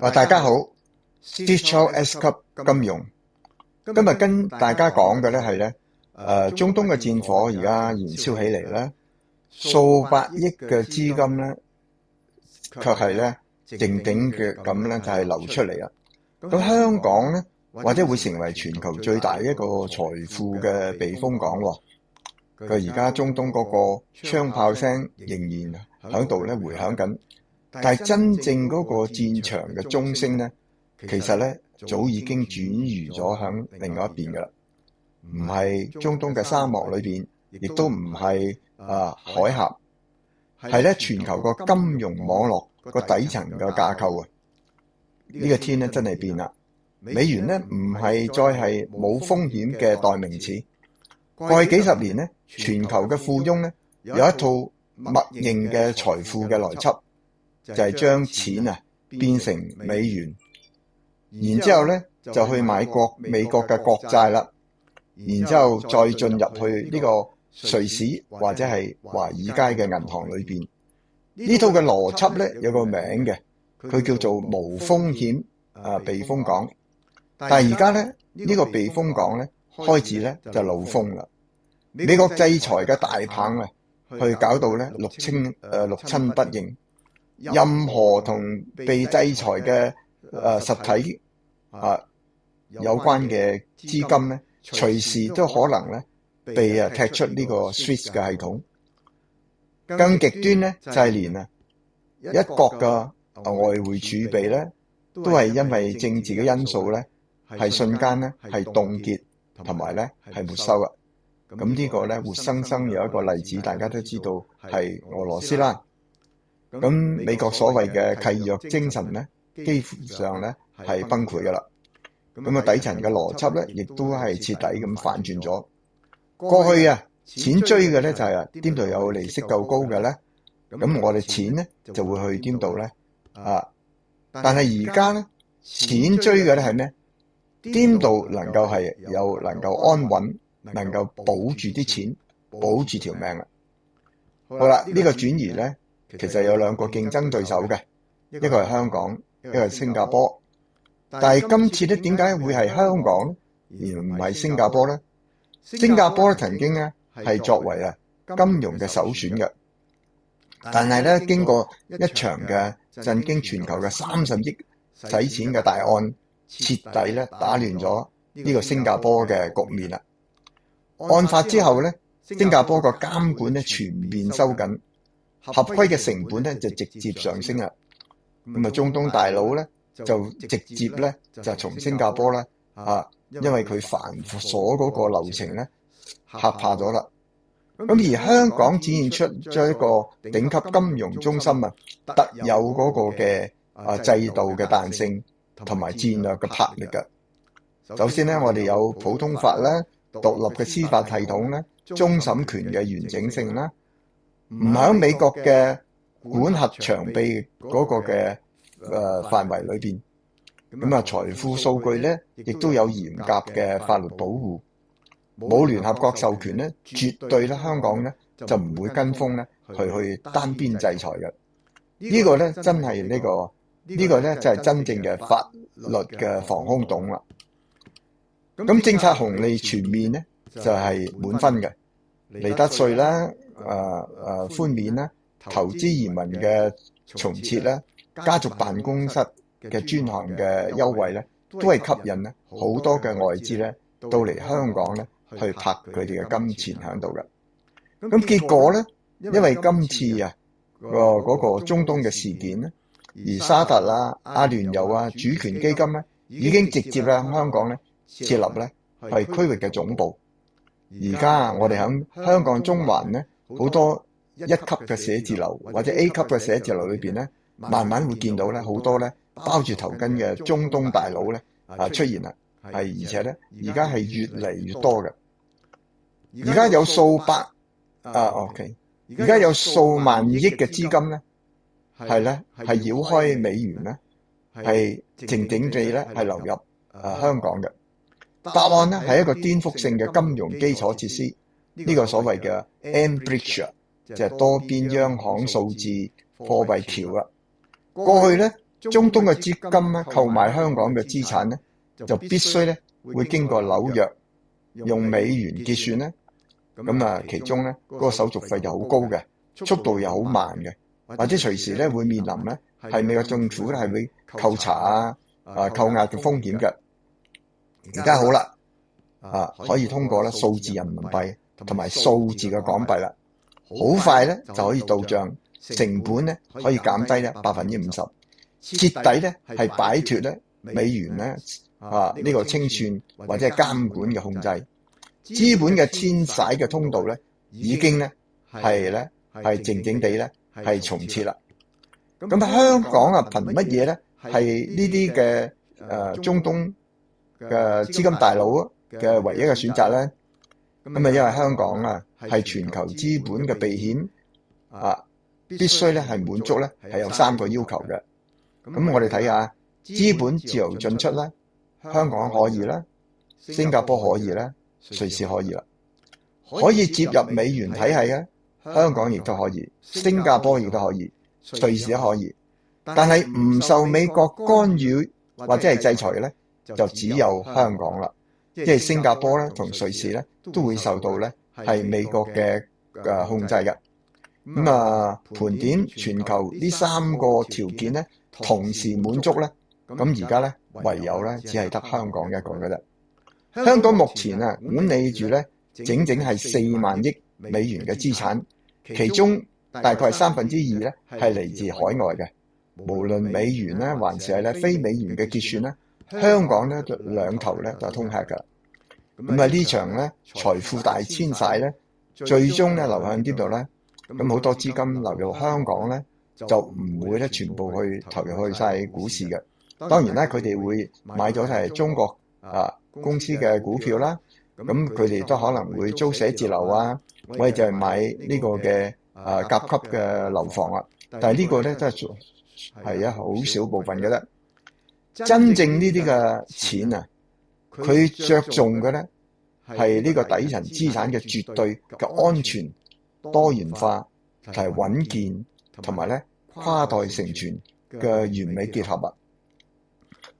大家好 ，Steve Chow S 級金融，今日跟大家講嘅咧係咧，中東嘅戰火而家燃燒起嚟咧，數百億嘅資金咧，卻係咧靜靜嘅咁咧就係流出嚟啦。咁香港咧，或者會成為全球最大一個財富嘅避風港喎。佢而家中東嗰個槍炮聲仍然喺度咧回響緊。但係真正嗰個戰場嘅鐘聲咧，其實咧早已經轉移咗響另外一邊㗎啦，唔係中東嘅沙漠裏邊，亦都唔係海峽，係咧全球個金融網絡個底層嘅架構啊！呢個天咧真係變啦，美元咧唔係再係冇風險嘅代名詞。過去幾十年咧，全球嘅富翁咧有一套默認嘅財富嘅邏輯。就係將錢變成美元，然之後咧就去買美國嘅國債啦，然之後再進入去呢個瑞士或者係華爾街嘅銀行裏邊。呢套嘅邏輯咧有個名嘅，佢叫做無風險避風港。但係而家咧呢個避風港咧開始咧就露風啦。美國制裁嘅大棒去搞到咧六親不認。任何同被制裁嘅實體有關嘅資金咧，隨時都可能咧被踢出呢個 SWIFT 嘅系統。更極端咧就係連一國嘅外匯儲備咧，都係因為政治嘅因素咧，係瞬間咧係凍結同埋咧係沒收啊！咁呢個咧活生生有一個例子，大家都知道係俄羅斯啦。咁美國所謂嘅契約精神咧，幾乎上咧係崩潰噶啦。咁底層嘅邏輯咧，亦都係徹底咁反轉咗。過去錢追嘅咧就係邊度有利息夠高嘅咧，咁我哋錢咧就會去邊度咧但係而家咧錢追嘅咧係咩？邊度能夠係能夠安穩，能夠保住啲錢，保住條命啊！好啦，呢個轉移咧。其實有兩個競爭對手嘅，一個係香港，一個係新加坡。但係今次咧，點解會係香港而唔係新加坡咧？新加坡咧曾經咧係作為金融嘅首選嘅，但係咧經過一場嘅震驚全球嘅30億使錢嘅大案，徹底咧打亂咗呢個新加坡嘅局面啦。案發之後咧，新加坡個監管咧全面收緊。合規嘅成本咧就直接上升啦，咁中東大佬咧就直接咧就從新加坡咧因為佢繁瑣嗰個流程咧嚇怕咗啦。咁而香港展現出咗一個頂級金融中心特有嗰個嘅制度嘅彈性同埋戰略嘅魄力嘅。首先咧，我哋有普通法啦、獨立嘅司法系統啦、終審權嘅完整性啦。唔喺美國嘅管轄長臂嗰個嘅範圍裏邊，咁財富數據咧亦都有嚴格嘅法律保護，冇聯合國授權咧，絕對咧香港咧就唔會跟風咧去單邊制裁嘅。呢個咧真係呢個咧就係真正嘅法律嘅防空洞啦。咁政策紅利全面咧就係滿分嘅，利得稅啦。寬免啦，投資移民嘅重設啦，家族辦公室嘅專項嘅優惠咧，都係吸引咧好多嘅外資咧到嚟香港咧去拍佢哋嘅金錢喺度嘅。咁結果咧，因為今次嗰個中東嘅事件咧，而沙特啦、阿聯酋主權基金咧已經直接喺香港咧設立咧係區域嘅總部。而家我哋喺香港中環咧。好多一級嘅寫字樓或者 A 級嘅寫字樓裏邊咧，慢慢會見到咧好多咧包住頭巾嘅中東大佬咧出現啦，而且咧而家係越嚟越多嘅。而家有數百而家有數萬億嘅資金咧係繞開美元咧，係靜靜地咧係流入香港嘅。答案咧係一個顛覆性嘅金融基礎設施。呢個所謂嘅 mBridge 就係多邊央行數字貨幣橋啦。過去咧中東嘅資金咧購買香港嘅資產咧，就必須咧會經過紐約用美元結算咧。咁啊，其中咧嗰個手續費就好高嘅，速度又好慢嘅，或者隨時咧會面臨咧係美國政府咧係會扣查扣押嘅風險嘅。而家好啦，可以通過咧數字人民幣同埋數字嘅港幣啦，好快咧就可以到帳，成本咧可以減低咧50%，徹底咧係擺脫咧美元咧呢個清算或者係監管嘅控制。資本嘅遷徙嘅通道咧已經咧係靜靜地咧係重設啦。咁香港憑乜嘢咧係呢啲嘅中東嘅資金大佬嘅唯一嘅選擇咧？咁因為香港係全球資本嘅避險必須咧係滿足咧係有3個要求嘅。咁我哋睇下資本自由進出咧，香港可以啦，新加坡可以啦，瑞士可以啦，可以接入美元體系嘅，香港亦都可以，新加坡亦都可以，瑞士都可以，但係唔受美國干擾或者係制裁嘅咧，就只有香港啦。即係新加坡咧同瑞士咧都會受到咧係美國嘅控制嘅。咁盤點全球呢3個條件咧同時滿足咧，咁而家咧唯有咧只係得香港一個嘅啫。香港目前管理住咧整整係4萬億美元嘅資產，其中大概係2/3咧係嚟自海外嘅。無論美元咧還是係咧非美元嘅結算咧，香港咧兩頭咧就通吃㗎。咁呢場咧財富大遷徙咧，最終咧流向邊度咧？咁好多資金流入香港咧，就唔會咧全部去投入去晒股市嘅。當然啦，佢哋會買咗係中國公司嘅股票啦，咁佢哋都可能會租寫字樓或者就係買呢個嘅甲級嘅樓房啦。但係呢個咧真係好少部分嘅啫。真正呢啲嘅錢佢着重嘅咧係呢個底層資產嘅絕對嘅安全、多元化同埋穩健，同埋咧跨代承傳嘅完美結合。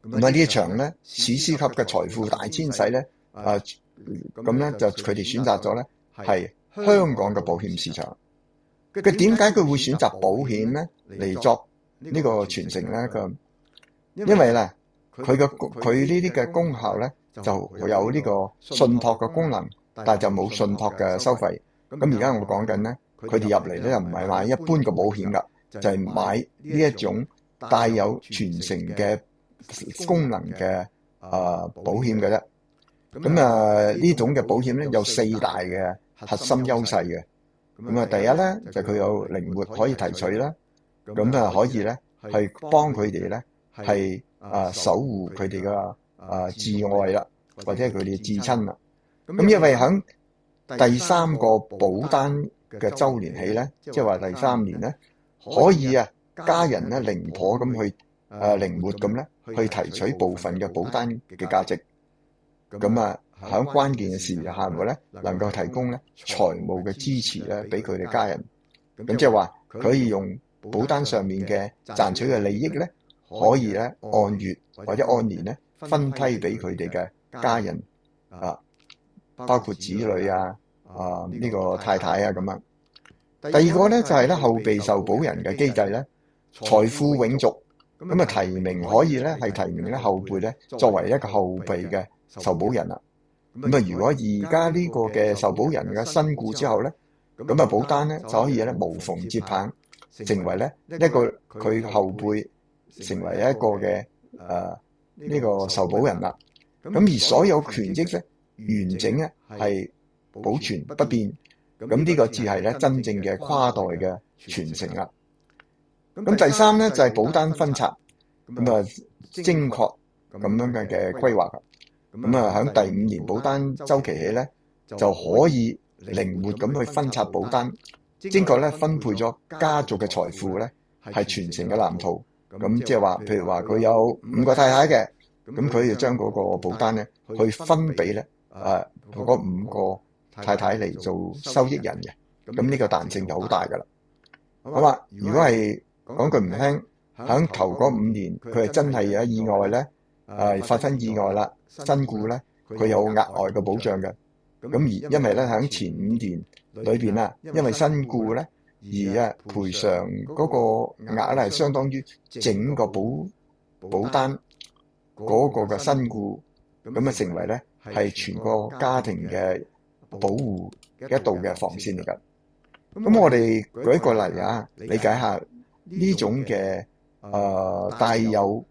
咁呢一場咧史詩級嘅財富大遷徙咧，咁咧就佢哋選擇咗咧係香港嘅保險市場。佢點解佢會選擇保險咧嚟作呢個傳承咧？因為咧佢呢啲嘅功效咧就有呢個信託嘅功能，但係就冇信託嘅收費。咁而家我講緊咧，佢哋入嚟咧又唔係買一般嘅保險㗎，就係買呢一種帶有傳承嘅功能嘅保險嘅啫。咁呢種嘅保險咧有4大嘅核心優勢嘅。咁第一咧就佢有靈活可以提取啦，咁可以咧係幫佢哋咧係守護佢哋嘅摯愛啦，或者係佢哋至親啦。咁因為喺第3個保單嘅週年起咧，即係話第3年咧，可以家人咧靈活咁去靈活咁咧去提取部分嘅保單嘅價值。咁喺關鍵嘅時限咧，能夠提供咧財務嘅支持咧俾佢哋家人。咁即係話佢可以用保單上面嘅賺取嘅利益咧，可以咧按月或者按年咧分批俾佢哋嘅家人包括子女呢個太太咁樣。第二個咧就係咧後備受保人嘅機制咧，財富永續。咁提名可以咧係提名咧後輩咧作為一個後備嘅受保人啦。咁如果而家呢個嘅受保人嘅身故之後咧，咁保單咧就可以咧無縫接棒，成為咧一個佢後輩成為一個嘅呢個受保人啦。咁而所有權益咧完整咧係保存不變。咁呢個至係咧真正嘅跨代嘅傳承啦。咁第三咧就係保單分拆，精確咁樣嘅規劃。喺第5年保單週期起咧，就可以靈活咁去分拆保單，精確咧分配咗家族嘅財富咧，係傳承嘅藍圖。咁即係話，譬如話佢有5個太太嘅，咁佢要將嗰個保單咧去分俾咧嗰5個太太嚟做收益人嘅。咁呢個彈性就好大噶啦。好啦，如果係講句唔聽，響頭嗰5年佢係真係有意外咧，發生意外啦，身故咧，佢有額外嘅保障嘅。咁而因為咧響前5年裏邊啦，因為身故咧而賠償嗰個額咧係相當於整個保單嗰個嘅身故，咁成為咧係全個家庭嘅保護一道嘅防線嚟㗎。咁我哋舉一個例啊，理解下呢種嘅帶有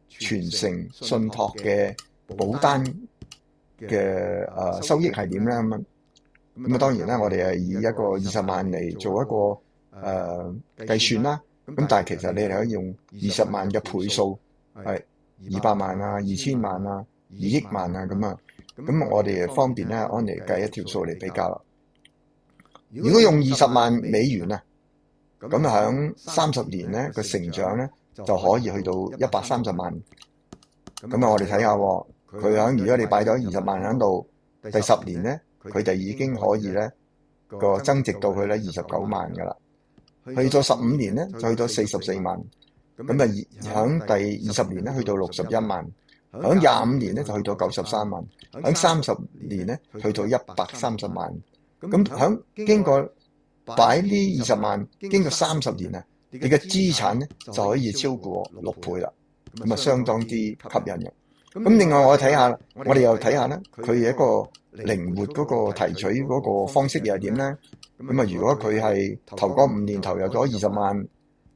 傳承信託嘅保單嘅收益係點咧？咁當然啦，我哋係以一個20萬嚟做一個計算啦。咁但係其實你哋可以用20萬嘅倍數，係200萬啊、2000萬啊、2億萬啊咁啊。咁我哋方便咧按嚟計一條數嚟比較啦。如果用20萬美元啊，咁響30年咧個成長咧就可以去到130萬。咁我哋睇下，佢響如果你擺咗20萬喺度，第10年咧，佢哋已經可以咧個增值到去咧29萬噶啦。去到15年咧就去到44萬。咁響第20年咧去到61萬。響25年咧就去到93萬。響30年咧去到130萬。咁響經過擺呢20萬，經過30年啊，你嘅資產咧就可以超過6倍啦。咁相當之吸引嘅。咁另外我哋又睇下咧，佢一個靈活嗰個提取嗰個方式又係點咧？咁如果佢係頭嗰5年投入咗20萬，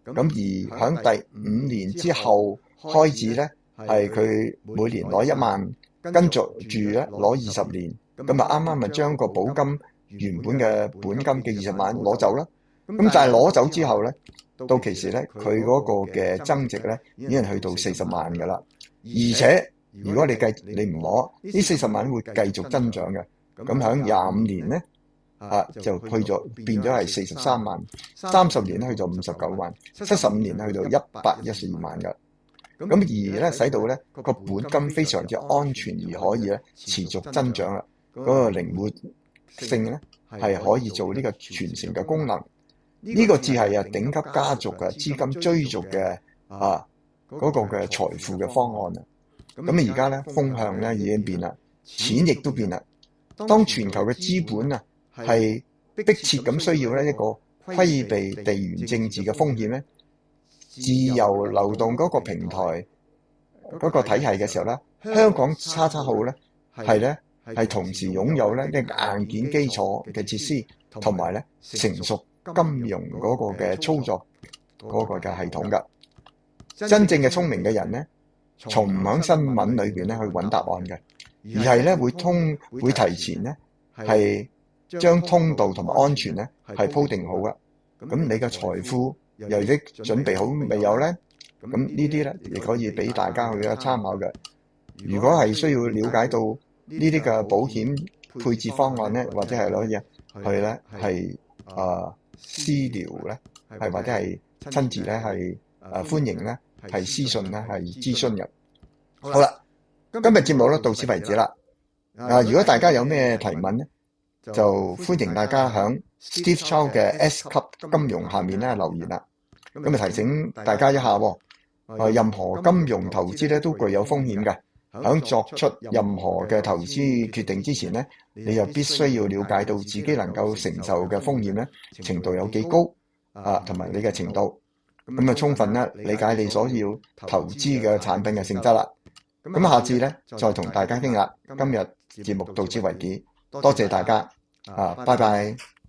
咁而響第5年之後開始咧，係佢每年攞1萬，跟住咧攞20年，咁啱啱將個保金原本嘅本金嘅20萬攞走啦。咁但係攞走之後咧，到期時咧佢嗰個嘅增值咧已經去到40萬噶啦，而且如果你唔攞呢40萬會繼續增長嘅。咁響25年咧就變咗係43萬，30年咧去到59萬，75年去到112萬噶。咁而咧使到咧個本金非常之安全而可以咧持續增長啦。嗰個靈活性咧係可以做呢個傳承嘅功能。呢個至係頂級家族嘅資金追逐嘅嗰個嘅財富嘅方案啊！咁而家咧風向咧已經變啦，錢亦都變啦。當全球嘅資本係迫切咁需要咧一個規避地緣政治嘅風險咧，自由流動嗰個平台嗰個體系嘅時候咧，香港叉叉號咧係同時擁有咧呢個硬件基礎嘅設施，同埋咧成熟金融嗰個嘅操作嗰個嘅系統㗎。真正嘅聰明嘅人咧，從唔喺新聞裏邊咧去揾答案嘅，而係咧會提前咧係將通道同埋安全咧係鋪定好㗎。咁你嘅財富又已經準備好未有咧？咁呢啲咧亦可以俾大家去參考嘅。如果係需要了解到呢啲嘅保險配置方案咧，或者係攞嘢去咧係私聊咧，係或者係親自咧係歡迎咧係私信咧係諮詢嘅。好啦，今日節目咧到此為止啦。如果大家有咩提問咧，就歡迎大家響 Steve Chow 嘅 S 級金融下面咧留言啦。咁提醒大家一下，任何金融投資咧都具有風險嘅。響作出任何嘅投資決定之前咧，你又必須要了解到自己能夠承受嘅風險咧程度有幾高同埋你嘅程度，咁充分咧理解你所要投資嘅產品嘅性質啦。咁下次咧再同大家傾啦。今日節目到此為止，多謝大家拜拜。